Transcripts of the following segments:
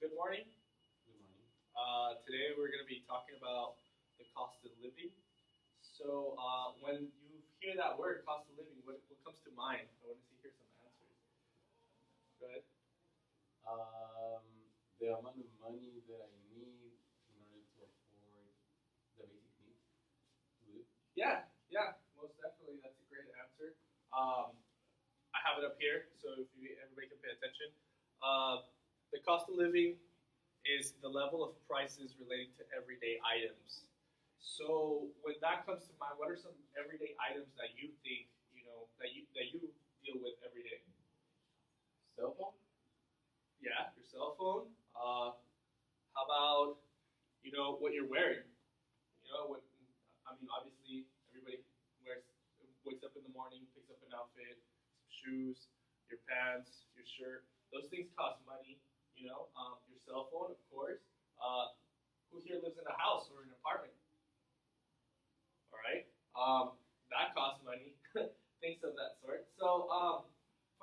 Good morning. Good morning. Today we're going to be talking about the cost of living. So when you hear that word, cost of living, what comes to mind? I want to hear some answers. Go ahead. The amount of money that I need in order to afford the basic needs to live. Yeah, most definitely. That's a great answer. Um, I have it up here, so if everybody can pay attention. The cost of living is the level of prices relating to everyday items. So when that comes to mind, what are some everyday items that you think that you deal with every day? Cell phone? Yeah, your cell phone. How about what you're wearing? What I mean, obviously everybody wears wakes up in the morning, picks up an outfit, some shoes, your pants, your shirt. Those things cost money. Your cell phone, of course. Who here lives in a house or an apartment? All right. That costs money. Things of that sort. So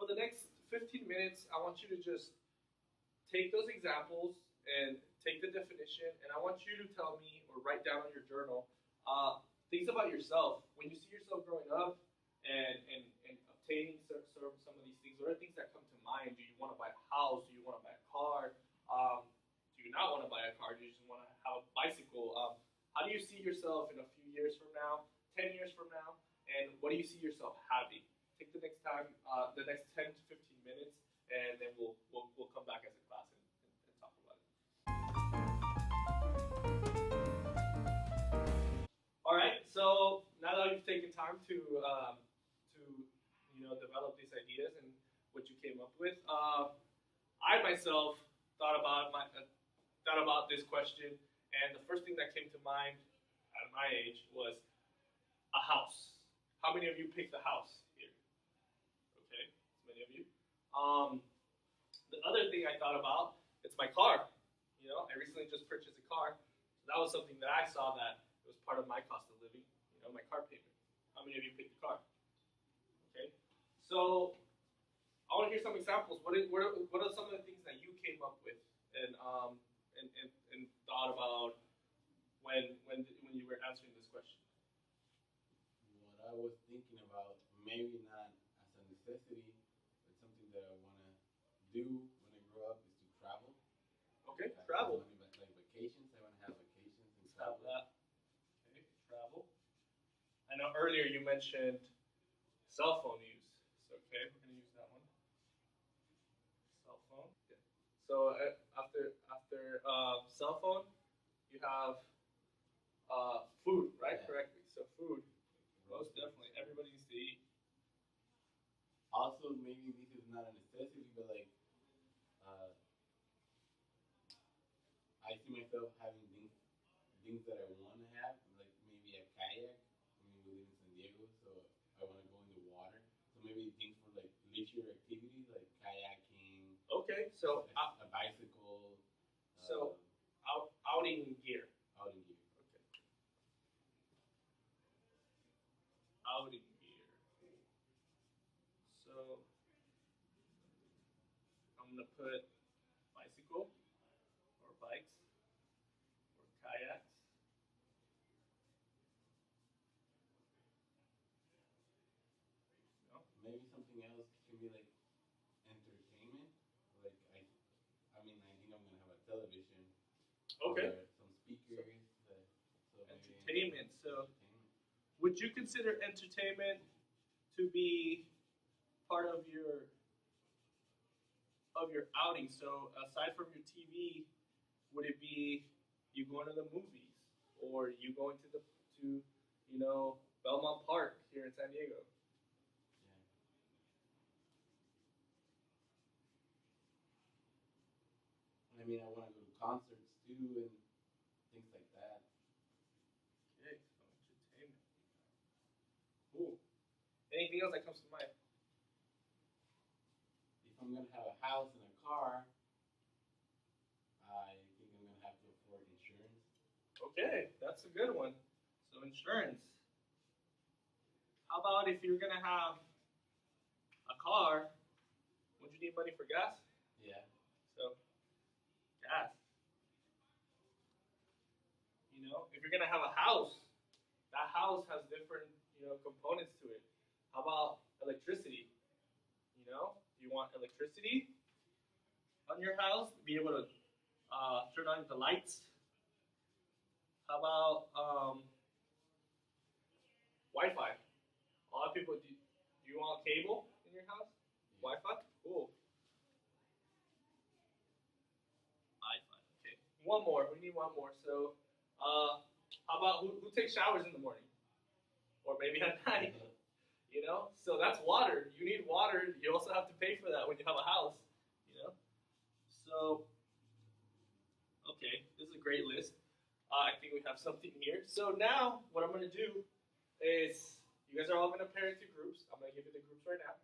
for the next 15 minutes, I want you to just take those examples and take the definition, and I want you to tell me or write down on your journal things about yourself. When you see yourself growing up and obtaining some of these things, what are things that come to mind? Do you want to buy a house? Do you want to buy a car? Do you not want to buy a car? Do you just want to have a bicycle? How do you see yourself in a few years from now, 10 years from now, and what do you see yourself having? Take the next time, the next 10 to 15 minutes, and then we'll come back as a class and talk about it. All right. So now that you've taken time to develop these ideas and what you came up with, I myself thought about this question, and the first thing that came to mind at my age was a house. How many of you picked a house here? Okay, many of you. The other thing I thought about, it's my car. I recently just purchased a car. So that was something that I saw that it was part of my cost of living, my car payment. How many of you picked a car? Okay. So I want to hear some examples. What are some of the things that you came up with and thought about when you were answering this question? What I was thinking about, maybe not as a necessity, but something that I want to do when I grow up is to travel. Okay, travel. Like vacations. I want to have vacations and Let's have travel. that. Okay, travel. I know earlier you mentioned cell phone use. So, okay, we're going to use that one. Cell phone. Okay. So after cell phone, you have food, right? Yeah. Correctly. So food, most definitely. Everybody needs to eat. Also, maybe this is not a necessity, but like, I see myself having things that I want to have, like maybe a kayak. I mean, we live in San Diego, so I want to go in the water. So maybe things for like leisure activities, like kayaking, Okay, so a bicycle, so outing gear. outing gear. Okay, outing gear. So I'm gonna put bicycle or bikes or kayaks. No? Maybe something else can be like entertainment. Like I mean, I think I'm gonna have a television. Okay. Or some speakers. So maybe Entertainment. So entertainment. would you consider entertainment to be part of your outing? So aside from your TV, would it be you going to the movies or you going to Belmont Park here in San Diego? Yeah. I mean, I want to go to concerts too and things like that. Okay, so entertainment. Cool. Anything else that comes to mind? If I'm gonna have a house and a car, I think I'm gonna have to afford insurance. Okay, that's a good one. So insurance. How about if you're gonna have a car? Would you need money for gas? Yeah. So gas. if you're gonna have a house, that house has different, components to it. How about electricity? Do you want electricity on your house? Be able to turn on the lights. How about Wi-Fi? A lot of people do you want cable in your house? Yeah. Wi-Fi? Cool. Wi-Fi. Okay. One more. We need one more. So, how about who takes showers in the morning, or maybe at night? So that's water. You need water. You also have to pay for that when you have a house. So, okay, this is a great list. I think we have something here. So now, what I'm going to do is, you guys are all going to pair into groups. I'm going to give you the groups right now.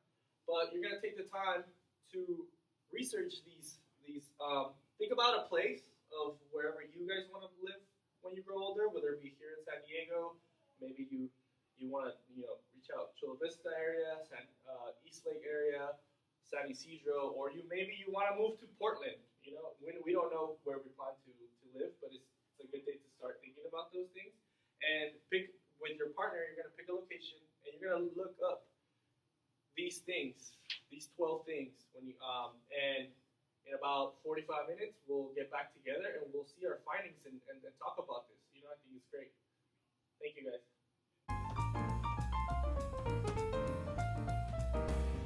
But you're going to take the time to research these. Think about a place of wherever you guys want to live when you grow older, whether it be here in San Diego, maybe you want to reach out Chula Vista area, East Lake area, San Isidro, or maybe you want to move to Portland. We don't know where we plan to live, but it's a good day to start thinking about those things. And pick with your partner. You're gonna pick a location, and you're gonna look up these things, these 12 things. And in about 45 minutes, we'll get back together and we'll see our findings and talk about this. I think it's great. Thank you, guys.